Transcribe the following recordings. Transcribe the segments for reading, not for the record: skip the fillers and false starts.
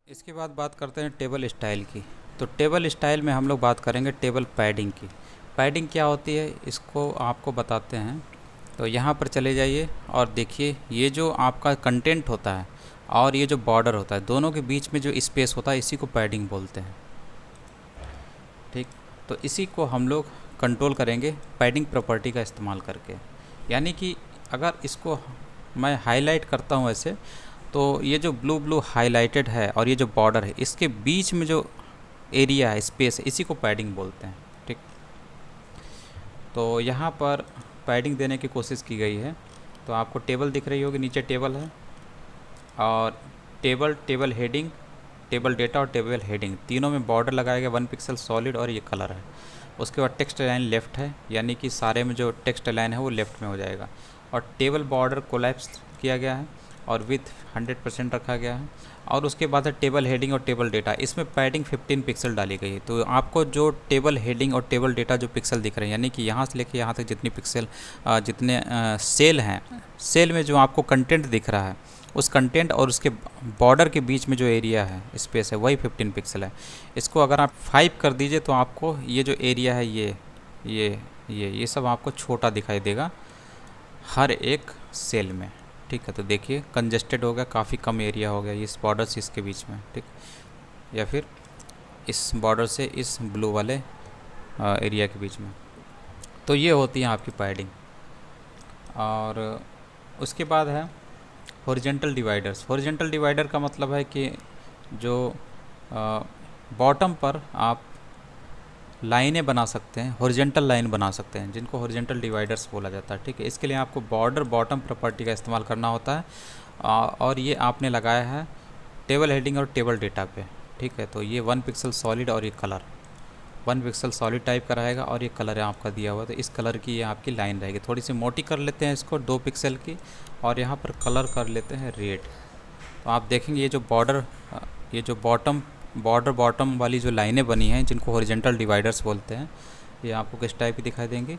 इसके बाद बात करते हैं टेबल स्टाइल की। तो टेबल स्टाइल में हम लोग बात करेंगे टेबल पैडिंग की। पैडिंग क्या होती है इसको आपको बताते हैं। तो यहाँ पर चले जाइए और देखिए ये जो आपका कंटेंट होता है और ये जो बॉर्डर होता है दोनों के बीच में जो स्पेस होता है इसी को पैडिंग बोलते हैं। ठीक, तो इसी को हम लोग कंट्रोल करेंगे पैडिंग प्रॉपर्टी का इस्तेमाल करके। यानी कि अगर इसको मैं हाईलाइट करता हूँ ऐसे, तो ये जो ब्लू ब्लू हाईलाइटेड है और ये जो बॉर्डर है इसके बीच में जो एरिया है स्पेस है इसी को पैडिंग बोलते हैं। ठीक, तो यहाँ पर पैडिंग देने की कोशिश की गई है। तो आपको टेबल दिख रही होगी, नीचे टेबल है और टेबल हेडिंग, टेबल डेटा और टेबल हेडिंग तीनों में बॉर्डर लगाया गया 1 पिक्सल सॉलिड और ये कलर है। उसके बाद टेक्स्ट लाइन लेफ़्ट है, यानी कि सारे में जो टेक्स्ट लाइन है वो लेफ़्ट में हो जाएगा। और टेबल बॉर्डर कोलैप्स किया गया है और विथ 100% रखा गया है। और उसके बाद है टेबल हेडिंग और टेबल डेटा, इसमें पैडिंग 15 पिक्सल डाली गई है। तो आपको जो टेबल हेडिंग और टेबल डेटा जो पिक्सल दिख रहे हैं, यानी कि यहाँ से लेके यहाँ तक जितनी पिक्सल जितने सेल हैं, सेल में जो आपको कंटेंट दिख रहा है उस कंटेंट और उसके बॉर्डर के बीच में जो एरिया है स्पेस है वही 15 पिक्सल है। इसको अगर आप 5 कर दीजिए तो आपको ये जो एरिया है ये सब आपको छोटा दिखाई देगा हर एक सेल में। ठीक है, तो देखिए कंजेस्टेड हो गया, काफ़ी कम एरिया हो गया इस बॉर्डर से इसके बीच में। ठीक, या फिर इस बॉर्डर से इस ब्लू वाले एरिया के बीच में। तो ये होती है आपकी पैडिंग। और उसके बाद है हॉरिजेंटल डिवाइडर्स। हॉरिजेंटल डिवाइडर का मतलब है कि जो बॉटम पर आप लाइनें बना सकते हैं, हॉरिजेंटल लाइन बना सकते हैं, जिनको हॉरिजेंटल डिवाइडर्स बोला जाता है। ठीक है, इसके लिए आपको बॉर्डर बॉटम प्रॉपर्टी का इस्तेमाल करना होता है और ये आपने लगाया है टेबल हेडिंग और टेबल डेटा पे। ठीक है, तो ये 1 पिक्सल सॉलिड और ये कलर 1 पिक्सल सॉलिड टाइप का रहेगा और ये कलर है आपका दिया हुआ, तो इस कलर की ये आपकी लाइन रहेगी। थोड़ी सी मोटी कर लेते हैं इसको 2 पिक्सल की और यहाँ पर कलर कर लेते हैं रेड। तो आप देखेंगे ये जो ये जो बॉटम वाली जो लाइनें बनी हैं जिनको हॉरिजेंटल डिवाइडर्स बोलते हैं, ये आपको किस टाइप की दिखाई देंगी,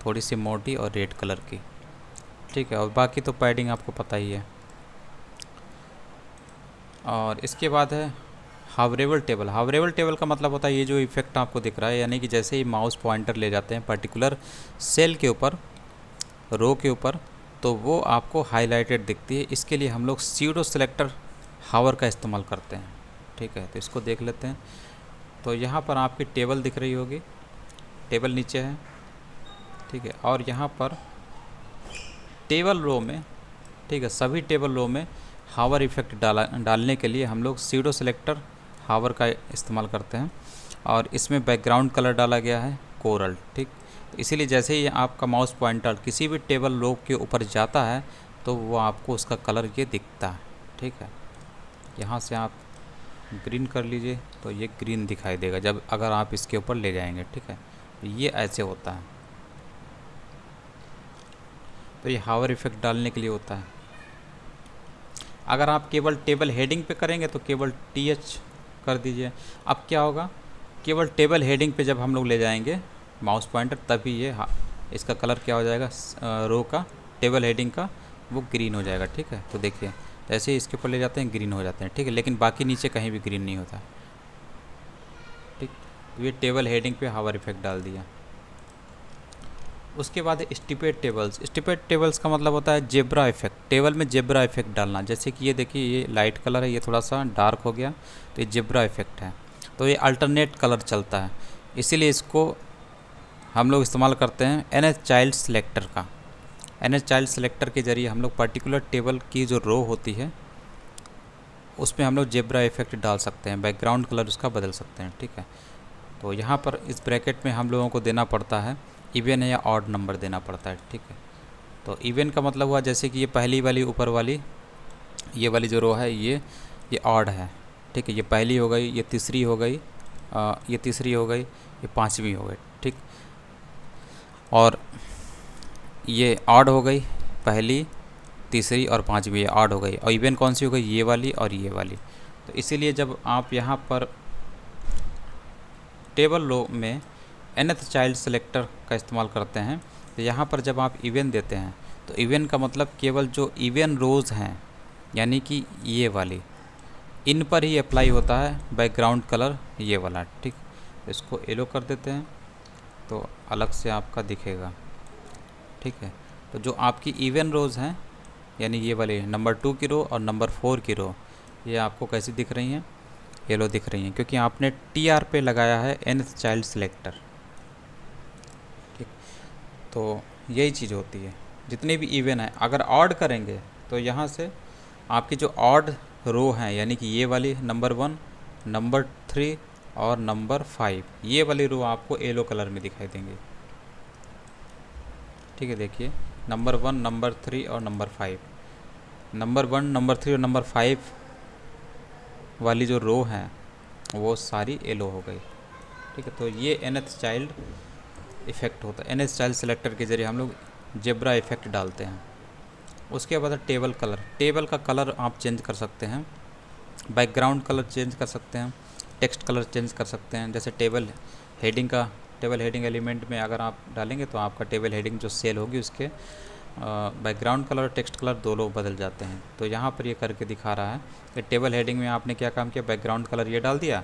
थोड़ी सी मोटी और रेड कलर की। ठीक है, और बाकी तो पैडिंग आपको पता ही है। और इसके बाद है हावरेबल टेबल। हावरेबल टेबल का मतलब होता है ये जो इफेक्ट आपको दिख रहा है, यानी कि जैसे ही माउस पॉइंटर ले जाते हैं पर्टिकुलर सेल के ऊपर, रो के ऊपर, तो वो आपको हाईलाइटेड दिखती है। इसके लिए हम लोग सीडो सेलेक्टर हावर का इस्तेमाल करते हैं। ठीक है, तो इसको देख लेते हैं। तो यहाँ पर आपकी टेबल दिख रही होगी, टेबल नीचे है। ठीक है, और यहाँ पर टेबल रो में, ठीक है, सभी टेबल रो में हावर इफेक्ट डालने के लिए हम लोग सीडो सेलेक्टर हावर का इस्तेमाल करते हैं। और इसमें बैकग्राउंड कलर डाला गया है कोरल। ठीक, इसीलिए जैसे ही आपका माउस पॉइंटर किसी भी टेबल रो के ऊपर जाता है तो वो आपको उसका कलर ये दिखता है। ठीक है, यहाँ से आप ग्रीन कर लीजिए तो ये ग्रीन दिखाई देगा जब अगर आप इसके ऊपर ले जाएंगे। ठीक है, तो ये ऐसे होता है। तो ये हावर इफेक्ट डालने के लिए होता है। अगर आप केवल टेबल हेडिंग पे करेंगे तो केवल TH कर दीजिए। अब क्या होगा, केवल टेबल हेडिंग पे जब हम लोग ले जाएंगे माउस पॉइंटर तभी ये इसका कलर क्या हो जाएगा, रो का टेबल हेडिंग का वो ग्रीन हो जाएगा। ठीक है, तो देखिए जैसे ही इसके ऊपर ले जाते हैं ग्रीन हो जाते हैं। ठीक है, लेकिन बाकी नीचे कहीं भी ग्रीन नहीं होता। ठीक, तो ये टेबल हेडिंग पे हावर इफेक्ट डाल दिया। उसके बाद स्टिपेड टेबल्स। स्टिपेड टेबल्स का मतलब होता है जेब्रा इफेक्ट, टेबल में जेब्रा इफेक्ट डालना। जैसे कि ये देखिए ये लाइट कलर है, ये थोड़ा सा डार्क हो गया तो ये जेब्रा इफेक्ट है। तो ये अल्टरनेट कलर चलता है, इसीलिए इसको हम लोग इस्तेमाल करते हैं NH चाइल्ड सेलेक्टर का। NH चाइल्ड सेलेक्टर के ज़रिए हम लोग पर्टिकुलर टेबल की जो रो होती है उसमें हम लोग जेब्रा इफेक्ट डाल सकते हैं, बैकग्राउंड कलर उसका बदल सकते हैं। ठीक है, तो यहाँ पर इस ब्रैकेट में हम लोगों को देना पड़ता है इवन या ऑड नंबर देना पड़ता है। ठीक है, तो इवन का मतलब हुआ जैसे कि ये पहली वाली ऊपर वाली ये वाली जो रो है ये ऑड है। ठीक है, ये पहली हो गई, ये तीसरी हो गई, ये तीसरी हो गई, ये पांचवी हो गई। ठीक, और ये ऑड हो गई, पहली तीसरी और पांचवी ऑड हो गई, और इवन कौन सी हो गई, ये वाली और ये वाली। तो इसीलिए जब आप यहाँ पर टेबल रो में nth चाइल्ड सेलेक्टर का इस्तेमाल करते हैं तो यहाँ पर जब आप इवन देते हैं तो इवन का मतलब केवल जो इवन रोज़ हैं, यानी कि ये वाली इन पर ही अप्लाई होता है बैकग्राउंड कलर ये वाला, ठीक। इसको येलो कर देते हैं तो अलग से आपका दिखेगा, ठीक है। तो जो आपकी इवन रोज़ हैं, यानी ये वाले नंबर 2 की रो और नंबर 4 की रो, ये आपको कैसी दिख रही हैं? येलो दिख रही हैं, क्योंकि आपने TR पे लगाया है nth चाइल्ड सिलेक्टर, ठीक। तो यही चीज़ होती है, जितने भी इवन है अगर ऑड करेंगे तो यहाँ से आपकी जो ऑड रो हैं, यानी कि ये वाली नंबर 1, नंबर 3 और नंबर 5, ये वाली रो आपको येलो कलर में दिखाई देंगे, ठीक है। देखिए नंबर 1, नंबर 3 और नंबर 5, नंबर 1, नंबर 3 और नंबर 5 वाली जो रो हैं वो सारी येलो हो गई, ठीक है। तो ये nth चाइल्ड इफ़ेक्ट होता है, nth चाइल्ड सेलेक्टर के ज़रिए हम लोग जेब्रा इफ़ेक्ट डालते हैं। उसके बाद टेबल कलर, टेबल का कलर आप चेंज कर सकते हैं, बैकग्राउंड कलर चेंज कर सकते हैं, टेक्स्ट कलर चेंज कर सकते हैं। जैसे टेबल हेडिंग एलिमेंट में अगर आप डालेंगे तो आपका टेबल हेडिंग जो सेल होगी उसके बैकग्राउंड कलर और टेक्स्ट कलर दोनों बदल जाते हैं। तो यहाँ पर ये करके दिखा रहा है कि टेबल हेडिंग में आपने क्या काम किया, बैकग्राउंड कलर ये डाल दिया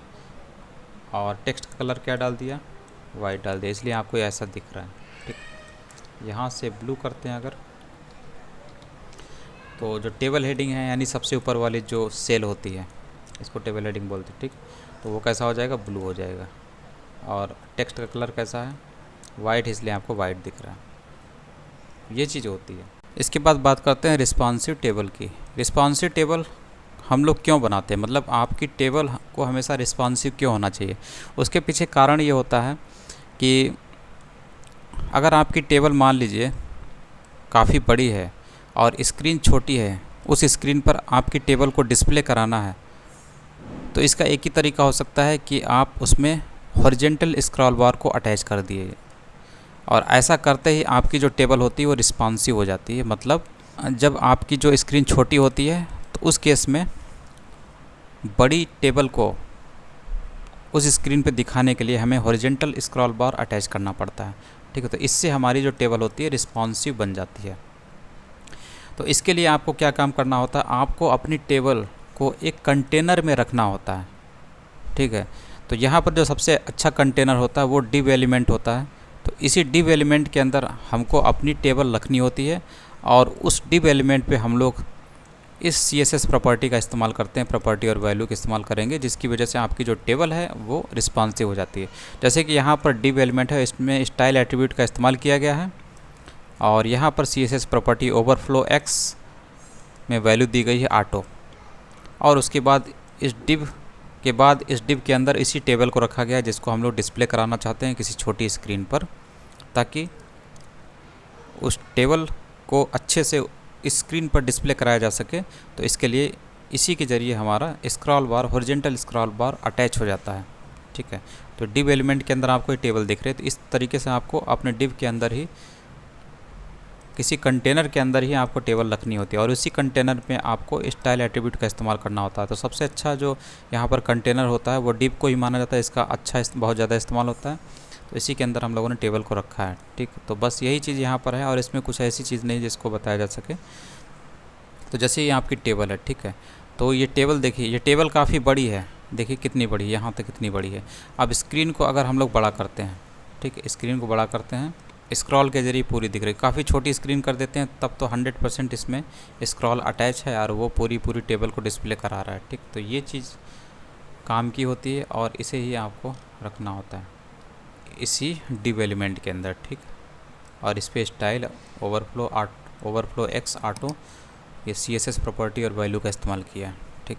और टेक्स्ट कलर क्या डाल दिया, वाइट डाल दिया, इसलिए आपको ऐसा दिख रहा है, ठीक। यहाँ से ब्लू करते हैं अगर, तो जो टेबल हेडिंग है यानी सबसे ऊपर वाली जो सेल होती है इसको टेबल हेडिंग बोलते हैं, ठीक। तो वो कैसा हो जाएगा, ब्लू हो जाएगा। और टेक्स्ट का कलर कैसा है, वाइट, इसलिए आपको वाइट दिख रहा है, ये चीज़ होती है। इसके बाद बात करते हैं रिस्पॉन्सिव टेबल की। रिस्पॉन्सिव टेबल हम लोग क्यों बनाते हैं, मतलब आपकी टेबल को हमेशा रिस्पॉन्सिव क्यों होना चाहिए? उसके पीछे कारण ये होता है कि अगर आपकी टेबल मान लीजिए काफ़ी बड़ी है और स्क्रीन छोटी है, उस स्क्रीन पर आपकी टेबल को डिस्प्ले कराना है, तो इसका एक ही तरीका हो सकता है कि आप उसमें हॉरिजेंटल स्क्रॉल बार को अटैच कर दिए, और ऐसा करते ही आपकी जो टेबल होती है वो रिस्पॉन्सिव हो जाती है। मतलब जब आपकी जो स्क्रीन छोटी होती है तो उस केस में बड़ी टेबल को उस स्क्रीन पे दिखाने के लिए हमें हॉरिजेंटल स्क्रॉल बार अटैच करना पड़ता है, ठीक है। तो इससे हमारी जो टेबल होती है रिस्पॉन्सिव बन जाती है। तो इसके लिए आपको क्या काम करना होता है, आपको अपनी टेबल को एक कंटेनर में रखना होता है, ठीक है। तो यहाँ पर जो सबसे अच्छा कंटेनर होता है वो डिव एलिमेंट होता है। तो इसी डिव एलिमेंट के अंदर हमको अपनी टेबल रखनी होती है, और उस डिव एलिमेंट पे हम लोग इस CSS प्रॉपर्टी का इस्तेमाल करते हैं, प्रॉपर्टी और वैल्यू का इस्तेमाल करेंगे, जिसकी वजह से आपकी जो टेबल है वो रिस्पॉन्सिव हो जाती है। जैसे कि यहाँ पर डिव एलिमेंट है, इसमें स्टाइल एट्रीब्यूट का इस्तेमाल किया गया है, और यहाँ पर CSS प्रॉपर्टी ओवरफ्लो x में वैल्यू दी गई है ऑटो, और उसके बाद इस डिव के अंदर इसी टेबल को रखा गया है जिसको हम लोग डिस्प्ले कराना चाहते हैं किसी छोटी स्क्रीन पर, ताकि उस टेबल को अच्छे से स्क्रीन पर डिस्प्ले कराया जा सके। तो इसके लिए इसी के ज़रिए हमारा स्क्रॉल बार, हॉरिजेंटल स्क्रॉल बार अटैच हो जाता है, ठीक है। तो डिव एलिमेंट के अंदर आपको ये टेबल दिख रही है, तो इस तरीके से आपको अपने डिव के अंदर ही, किसी कंटेनर के अंदर ही आपको टेबल रखनी होती है, और उसी कंटेनर में आपको स्टाइल एट्रीब्यूट का इस्तेमाल करना होता है। तो सबसे अच्छा जो यहाँ पर कंटेनर होता है वो डिव को ही माना जाता है, इसका अच्छा बहुत ज़्यादा इस्तेमाल होता है। तो इसी के अंदर हम लोगों ने टेबल को रखा है, ठीक। तो बस यही चीज़ यहाँ पर है, और इसमें कुछ ऐसी चीज़ नहीं जिसको बताया जा सके। तो जैसे ये आपकी टेबल है, ठीक है। तो ये टेबल देखिए, ये टेबल काफ़ी बड़ी है, देखिए कितनी बड़ी है, यहाँ तक कितनी बड़ी है। अब स्क्रीन को अगर हम लोग बड़ा करते हैं, ठीक है, स्क्रीन को बड़ा करते हैं, स्क्रॉल के ज़रिए पूरी दिख रही है। काफ़ी छोटी स्क्रीन कर देते हैं तब तो 100% इसमें स्क्रॉल अटैच है और वो पूरी टेबल को डिस्प्ले करा रहा है, ठीक। तो ये चीज़ काम की होती है, और इसे ही आपको रखना होता है इसी डिव एलिमेंट के अंदर, ठीक। और इस पर स्टाइल ओवरफ्लो x ऑटो, ये CSS प्रॉपर्टी और वैल्यू का इस्तेमाल किया है, ठीक।